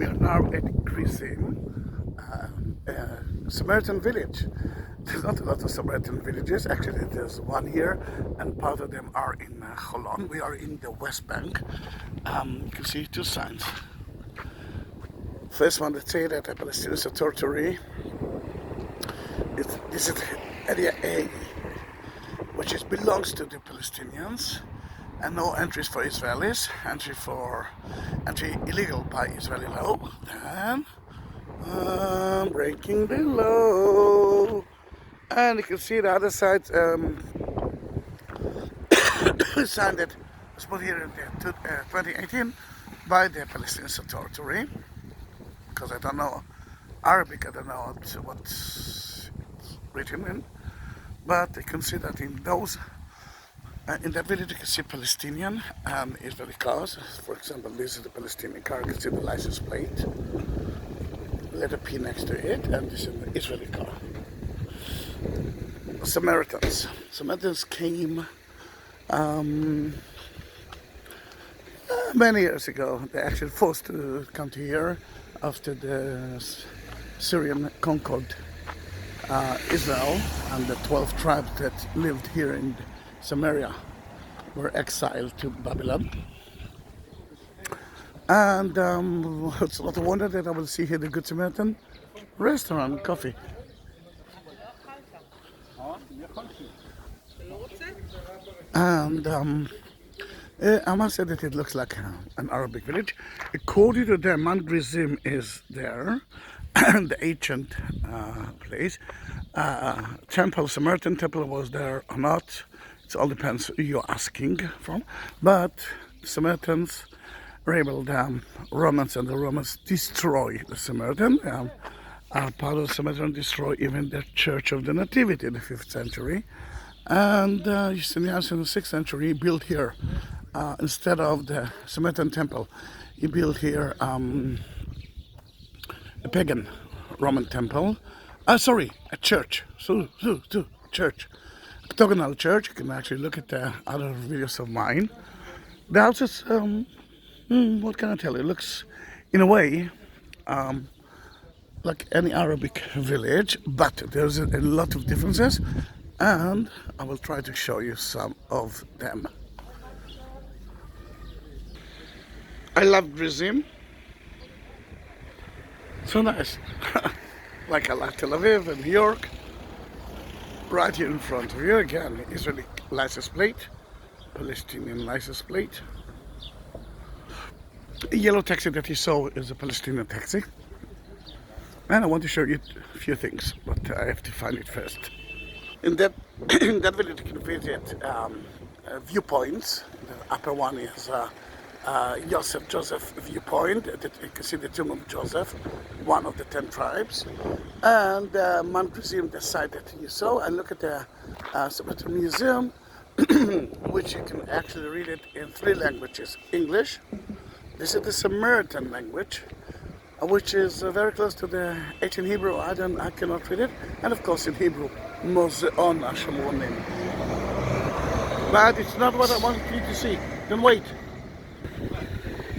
We are now at Griזים, Samaritan village. There's not a lot of Samaritan villages. Actually, there's one here, and part of them are in Holland. We are in the West Bank. You can see two signs. First one that say that the Palestinians are territory. This is area A, which belongs to the Palestinians, and no entries for Israelis. Entry illegal by Israeli law. Then breaking the law, and you can see the other side sign that was put here in 2018 by the Palestinian Authority. Because I don't know Arabic, I don't know what's written in, but you can see that in those in that village you can see Palestinian and Israeli cars. For example, this is the Palestinian car. You can see the license plate, letter P next to it, and this is the Israeli car. Samaritans came many years ago. They actually forced to come to here after the Syrian conquered Israel, and the 12 tribes that lived here in Samaria were exiled to Babylon. And it's not a wonder that I will see here the Good Samaritan restaurant, coffee. And I must say that it looks like an Arabic village. According to them, Mount Grizim is there, the ancient place. Temple, Samaritan temple was there or not. It all depends who you're asking from. But the Samaritans rebelled, Romans, and the Romans destroy the Samaritan. Part of the Samaritan destroy even the Church of the Nativity in the 5th century. And Justinianus in the 6th century built here, instead of the Samaritan temple, he built here a pagan Roman temple. A church. Church. Octagonal church. You can actually look at the other videos of mine. The house is, what can I tell you? It looks, in a way, like any Arabic village, but there's a lot of differences, and I will try to show you some of them. I love Grizim. So nice. Like I like Tel Aviv and New York. Right here in front of you again, Israeli license plate, Palestinian license plate. The yellow taxi that you saw is a Palestinian taxi. And I want to show you a few things, but I have to find it first. In that village you can visit viewpoints. The upper one is Joseph viewpoint. You can see the tomb of Joseph, one of the 10 tribes. And Mount Grizim, the site that you saw. And look at the Samaritan Museum, which you can actually read it in 3 languages. English. This is the Samaritan language, which is very close to the ancient Hebrew. I cannot read it. And of course in Hebrew, Mozeon השומרוני. But it's not what I wanted you to see. Don't wait.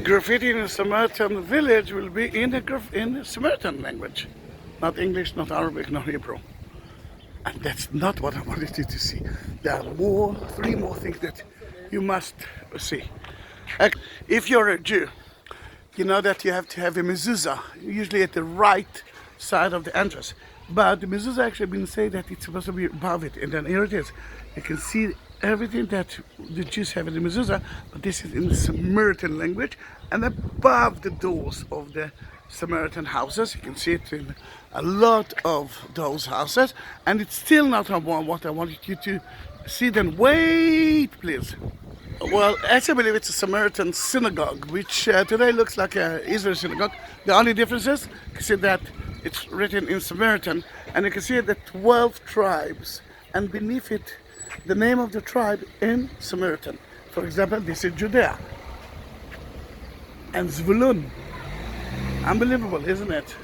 Graffiti in a Samaritan village will be in the Samaritan language. Not English, not Arabic, not Hebrew. And that's not what I wanted you to see. There are 3 more things that you must see. If you're a Jew, you know that you have to have a mezuzah, usually at the right side of the entrance. But the mezuzah actually been said that it's supposed to be above it, and then here it is. You can see everything that the Jews have in the mezuzah, but this is in the Samaritan language, and above the doors of the Samaritan houses. You can see it in a lot of those houses, and it's still not what I wanted you to see. Then wait, please. Well, actually I believe it's a Samaritan synagogue, which today looks like an Israeli synagogue. The only difference is, you can see that it's written in Samaritan, and you can see the 12 tribes, and beneath it, the name of the tribe in Samaritan. For example, this is Judea. And Zvulun. Unbelievable, isn't it?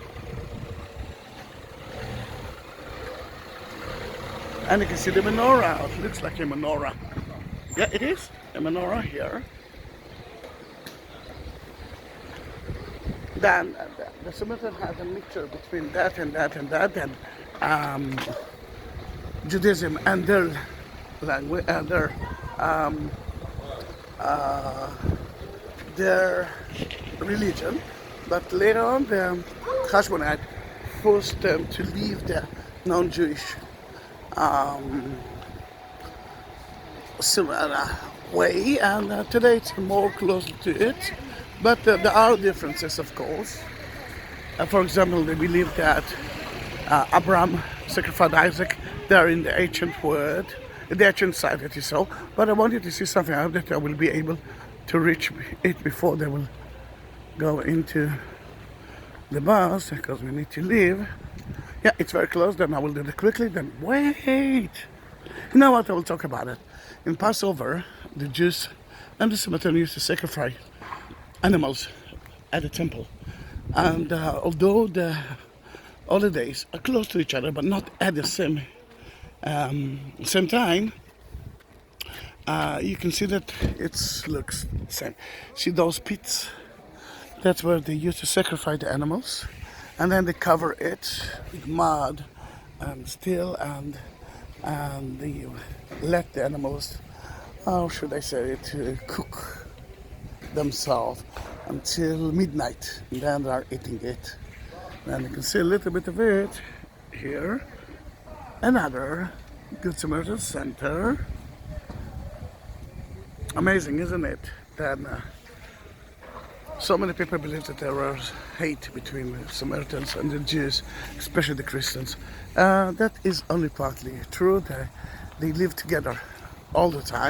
And you can see the menorah. It looks like a menorah. Yeah, it is a menorah here. Then the Samaritan had a mixture between that and that and that, and Judaism and their language and their religion. But later on, the Hashmonite forced them to leave the non-Jewish way, and today it's more closer to it. But there are differences, of course. For example, they believe that Abraham sacrificed Isaac there in the ancient world, the ancient site that you saw. But I wanted to see something else that I will be able to reach it before they will go into the bus, because we need to leave. Yeah, it's very close, then I will do it quickly, then wait! You know what, I will talk about it. In Passover, the Jews and the Samaritan used to sacrifice animals at the temple. And although the holidays are close to each other, but not at the same time, you can see that it looks the same. See those pits? That's where they used to sacrifice the animals, and then they cover it with mud and steel, and they let the animals, how should I say it, cook themselves until midnight, and then they are eating it. And you can see a little bit of it here. Another Good Samaritan Center. Amazing, isn't it? Then so many people believe that there was hate between the Samaritans and the Jews, especially the Christians. That is only partly true. They live together all the time.